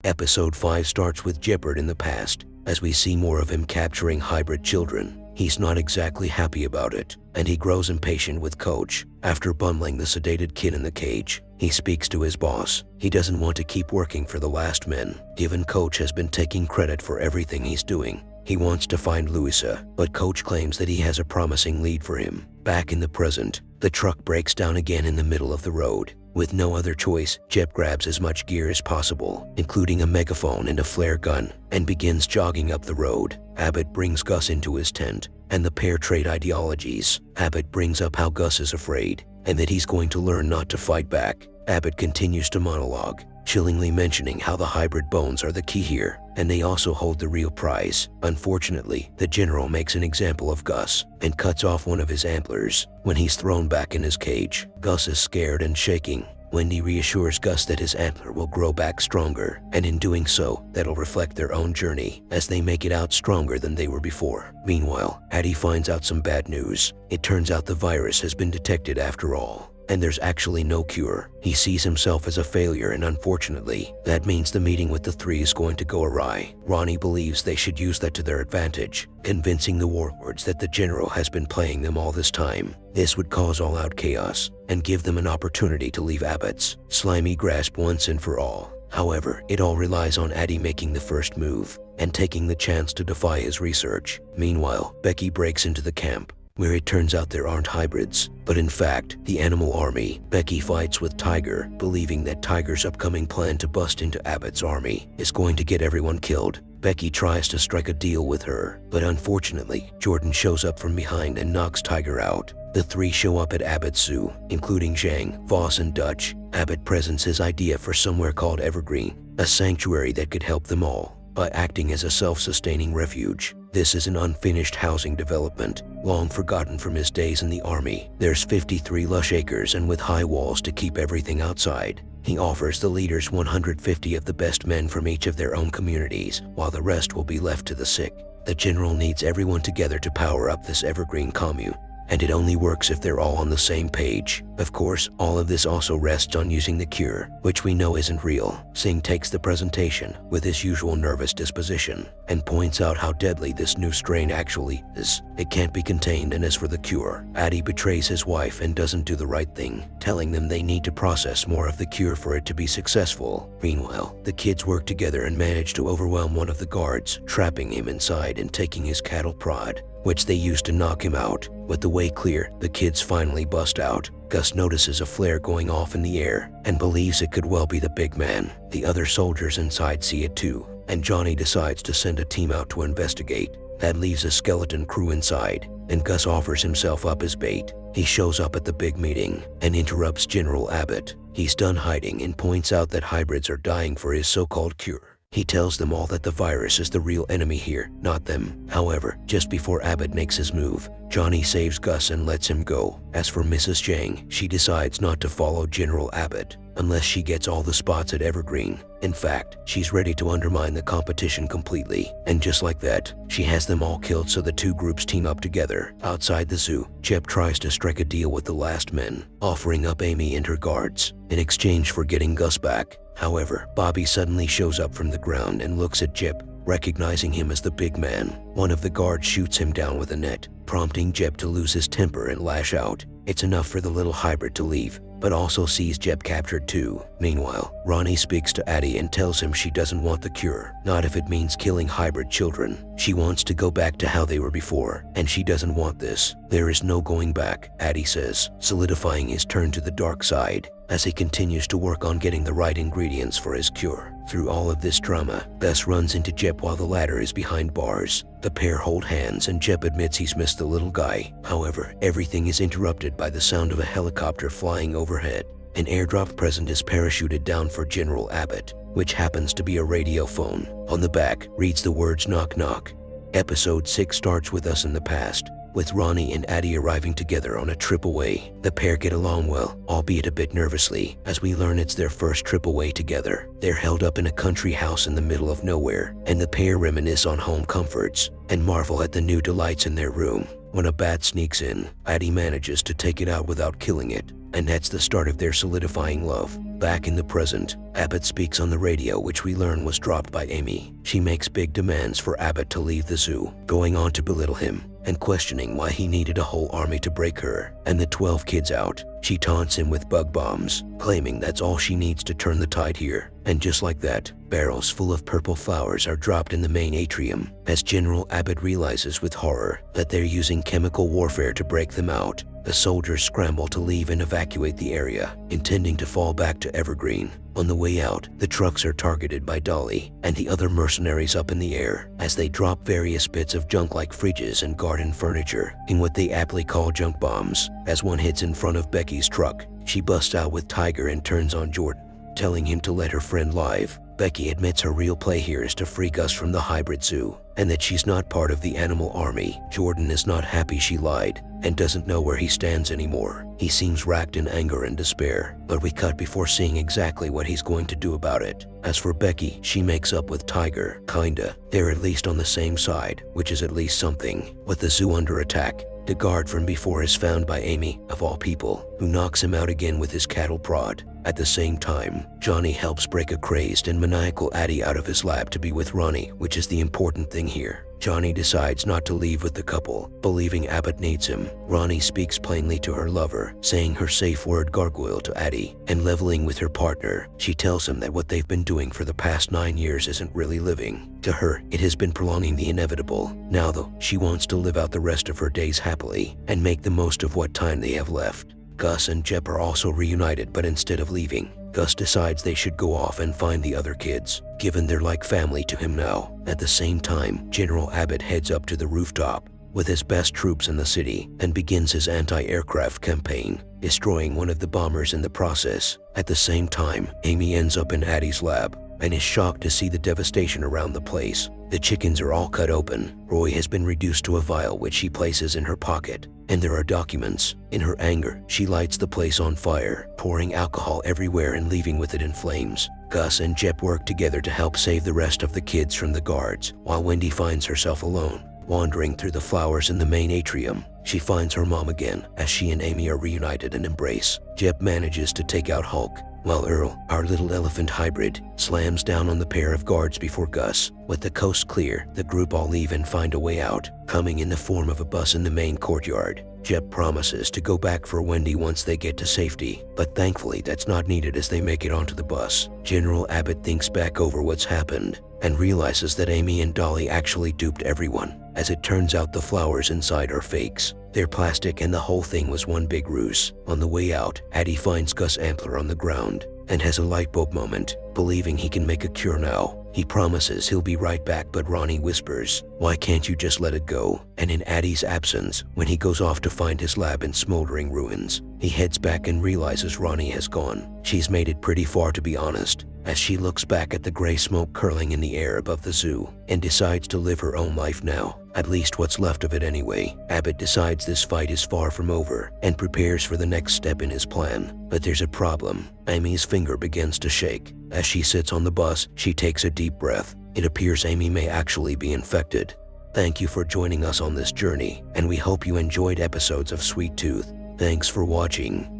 Episode 5 starts with Jeopard in the past, as we see more of him capturing hybrid children. He's not exactly happy about it, and he grows impatient with Coach. After bundling the sedated kid in the cage, he speaks to his boss. He doesn't want to keep working for the last men, given Coach has been taking credit for everything he's doing. He wants to find Louisa, but Coach claims that he has a promising lead for him. Back in the present, the truck breaks down again in the middle of the road. With no other choice, Jep grabs as much gear as possible, including a megaphone and a flare gun, and begins jogging up the road. Abbott brings Gus into his tent, and the pair trade ideologies. Abbott brings up how Gus is afraid, and that he's going to learn not to fight back. Abbott continues to monologue, chillingly mentioning how the hybrid bones are the key here, and they also hold the real prize. Unfortunately, the general makes an example of Gus and cuts off one of his antlers. When he's thrown back in his cage, Gus is scared and shaking. Wendy reassures Gus that his antler will grow back stronger, and in doing so, that'll reflect their own journey as they make it out stronger than they were before. Meanwhile, Addie finds out some bad news. It turns out the virus has been detected after all, and there's actually no cure. He sees himself as a failure, and unfortunately, that means the meeting with the three is going to go awry. Ronnie believes they should use that to their advantage, convincing the warlords that the general has been playing them all this time. This would cause all-out chaos and give them an opportunity to leave Abbott's slimy grasp once and for all. However, it all relies on Addie making the first move and taking the chance to defy his research. Meanwhile, Becky breaks into the camp, where it turns out there aren't hybrids, but in fact, the animal army. Becky fights with Tiger, believing that Tiger's upcoming plan to bust into Abbott's army is going to get everyone killed. Becky tries to strike a deal with her, but unfortunately, Jordan shows up from behind and knocks Tiger out. The three show up at Abbott's zoo, including Zhang, Voss, and Dutch. Abbott presents his idea for somewhere called Evergreen, a sanctuary that could help them all by acting as a self-sustaining refuge. This is an unfinished housing development, long forgotten from his days in the army. There's 53 lush acres and with high walls to keep everything outside. He offers the leaders 150 of the best men from each of their own communities, while the rest will be left to the sick. The general needs everyone together to power up this evergreen commune, and it only works if they're all on the same page. Of course, all of this also rests on using the cure, which we know isn't real. Singh takes the presentation with his usual nervous disposition and points out how deadly this new strain actually is. It can't be contained, and as for the cure, Addie betrays his wife and doesn't do the right thing, telling them they need to process more of the cure for it to be successful. Meanwhile, the kids work together and manage to overwhelm one of the guards, trapping him inside and taking his cattle prod, which they use to knock him out. With the way clear, the kids finally bust out. Gus notices a flare going off in the air and believes it could well be the big man. The other soldiers inside see it too, and Johnny decides to send a team out to investigate. That leaves a skeleton crew inside, and Gus offers himself up as bait. He shows up at the big meeting and interrupts General Abbott. He's done hiding and points out that hybrids are dying for his so-called cure. He tells them all that the virus is the real enemy here, not them. However, just before Abbott makes his move, Johnny saves Gus and lets him go. As for Mrs. Zhang, she decides not to follow General Abbott unless she gets all the spots at Evergreen. In fact, she's ready to undermine the competition completely, and just like that, she has them all killed so the two groups team up together. Outside the zoo, Jep tries to strike a deal with the last men, offering up Amy and her guards in exchange for getting Gus back. However, Bobby suddenly shows up from the ground and looks at Jep, recognizing him as the big man. One of the guards shoots him down with a net, prompting Jep to lose his temper and lash out. It's enough for the little hybrid to leave, but also sees Jep captured too. Meanwhile, Ronnie speaks to Addie and tells him she doesn't want the cure, not if it means killing hybrid children. She wants to go back to how they were before, and she doesn't want this. There is no going back, Addie says, solidifying his turn to the dark side as he continues to work on getting the right ingredients for his cure. Through all of this drama, Gus runs into Jep while the latter is behind bars. The pair hold hands and Jep admits he's missed the little guy. However, everything is interrupted by the sound of a helicopter flying overhead. An airdrop present is parachuted down for General Abbott, which happens to be a radio phone. On the back reads the words "knock knock." Episode 6 starts with us in the past, with Ronnie and Addie arriving together on a trip away. The pair get along well, albeit a bit nervously, as we learn it's their first trip away together. They're held up in a country house in the middle of nowhere, and the pair reminisce on home comforts and marvel at the new delights in their room. When a bat sneaks in, Addie manages to take it out without killing it, and that's the start of their solidifying love. Back in the present, Abbott speaks on the radio, which we learn was dropped by Emmy. She makes big demands for Abbott to leave the zoo, going on to belittle him and questioning why he needed a whole army to break her and the 12 kids out. She taunts him with bug bombs, claiming that's all she needs to turn the tide here. And just like that, barrels full of purple flowers are dropped in the main atrium as General Abbott realizes with horror that they're using chemical warfare to break them out. The soldiers scramble to leave and evacuate the area, intending to fall back to Evergreen. On the way out, the trucks are targeted by Dolly and the other mercenaries up in the air as they drop various bits of junk like fridges and garden furniture in what they aptly call junk bombs. As one hits in front of Becky's truck, she busts out with Tiger and turns on Jordan, telling him to let her friend live. Becky admits her real play here is to free Gus from the hybrid zoo and that she's not part of the animal army. Jordan is not happy she lied and doesn't know where he stands anymore. He seems racked in anger and despair, but we cut before seeing exactly what he's going to do about it. As for Becky, she makes up with Tiger, kinda. They're at least on the same side, which is at least something. With the zoo under attack, the guard from before is found by Amy, of all people, who knocks him out again with his cattle prod. At the same time, Johnny helps break a crazed and maniacal Addie out of his lab to be with Ronnie, which is the important thing here. Johnny decides not to leave with the couple, believing Abbott needs him. Ronnie speaks plainly to her lover, saying her safe word gargoyle to Addie, and leveling with her partner, she tells him that what they've been doing for the past 9 years isn't really living. To her, it has been prolonging the inevitable. Now though, she wants to live out the rest of her days happily and make the most of what time they have left. Gus and Jep are also reunited, but instead of leaving, Gus decides they should go off and find the other kids, given they're like family to him now. At the same time, General Abbott heads up to the rooftop with his best troops in the city and begins his anti-aircraft campaign, destroying one of the bombers in the process. At the same time, Amy ends up in Addie's lab and is shocked to see the devastation around the place. The chickens are all cut open. Roy has been reduced to a vial which she places in her pocket, and there are documents. In her anger, she lights the place on fire, pouring alcohol everywhere and leaving with it in flames. Gus and Jep work together to help save the rest of the kids from the guards, while Wendy finds herself alone, wandering through the flowers in the main atrium. She finds her mom again as she and Amy are reunited and embrace. Jep manages to take out Hulk, while Earl, our little elephant hybrid, slams down on the pair of guards before Gus. With the coast clear, the group all leave and find a way out, coming in the form of a bus in the main courtyard. Jep promises to go back for Wendy once they get to safety, but thankfully that's not needed as they make it onto the bus. General Abbott thinks back over what's happened and realizes that Amy and Dolly actually duped everyone. As it turns out, the flowers inside are fakes. They're plastic and the whole thing was one big ruse. On the way out, Addie finds Gus Ampler on the ground and has a light bulb moment, believing he can make a cure now. He promises he'll be right back, but Ronnie whispers, "Why can't you just let it go?" And in Addie's absence, when he goes off to find his lab in smoldering ruins, he heads back and realizes Ronnie has gone. She's made it pretty far, to be honest, as she looks back at the gray smoke curling in the air above the zoo and decides to live her own life now. At least what's left of it anyway. Abbott decides this fight is far from over and prepares for the next step in his plan. But there's a problem. Amy's finger begins to shake. As she sits on the bus, she takes a deep breath. It appears Amy may actually be infected. Thank you for joining us on this journey, and we hope you enjoyed episodes of Sweet Tooth. Thanks for watching.